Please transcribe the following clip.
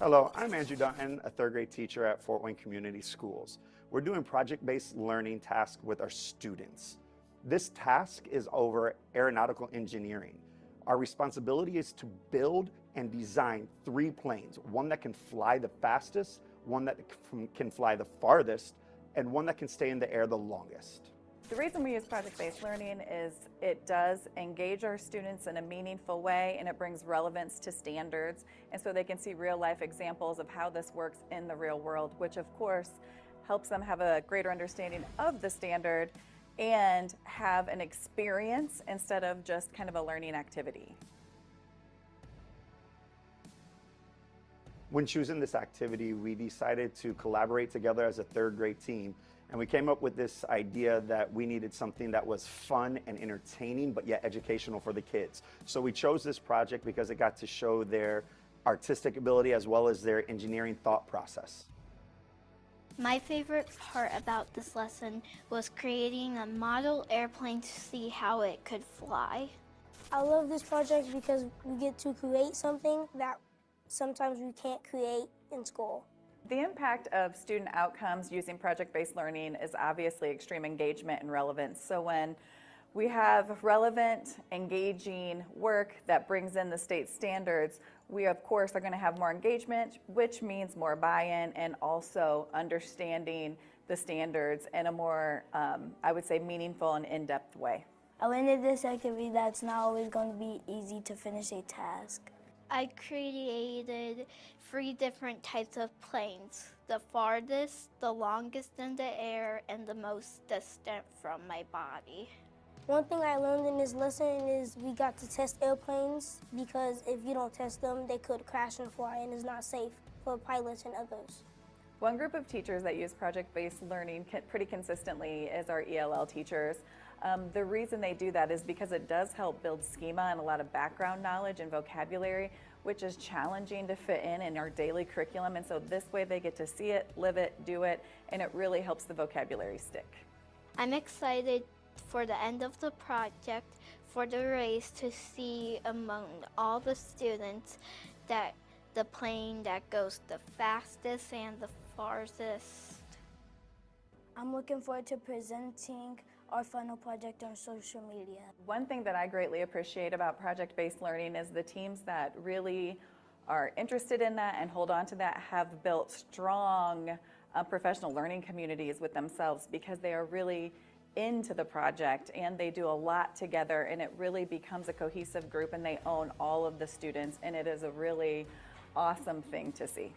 Hello, I'm Andrew Dunton, a third grade teacher at Fort Wayne Community Schools. We're doing project-based learning tasks with our students. This task is over aeronautical engineering. Our responsibility is to build and design 3 planes, one that can fly the fastest, one that can fly the farthest, and one that can stay in the air the longest. The reason we use project-based learning is it does engage our students in a meaningful way, and it brings relevance to standards, and so they can see real-life examples of how this works in the real world, which of course helps them have a greater understanding of the standard and have an experience instead of just kind of a learning activity. When choosing this activity, we decided to collaborate together as a third grade team, and we came up with this idea that we needed something that was fun and entertaining, but yet educational for the kids. So we chose this project because it got to show their artistic ability as well as their engineering thought process. My favorite part about this lesson was creating a model airplane to see how it could fly. I love this project because we get to create something that sometimes we can't create in school. The impact of student outcomes using project-based learning is obviously extreme engagement and relevance. So when we have relevant, engaging work that brings in the state standards, we of course are going to have more engagement, which means more buy-in and also understanding the standards in a more, I would say, meaningful and in-depth way. I learned in this activity that it's not always going to be easy to finish a task. I created 3 different types of planes: the farthest, the longest in the air, and the most distant from my body. One thing I learned in this lesson is we got to test airplanes because if you don't test them, they could crash and fly, and it's not safe for pilots and others. One group of teachers that use project-based learning pretty consistently is our ELL teachers. The reason they do that is because it does help build schema and a lot of background knowledge and vocabulary, which is challenging to fit in our daily curriculum. And so this way they get to see it, live it, do it, and it really helps the vocabulary stick. I'm excited for the end of the project, for the race, to see among all the students that the plane that goes the fastest and the farthest. I'm looking forward to presenting our final project on social media. One thing that I greatly appreciate about project-based learning is the teams that really are interested in that and hold on to that have built strong professional learning communities with themselves because they are really into the project and they do a lot together, and it really becomes a cohesive group and they own all of the students, and it is a really awesome thing to see.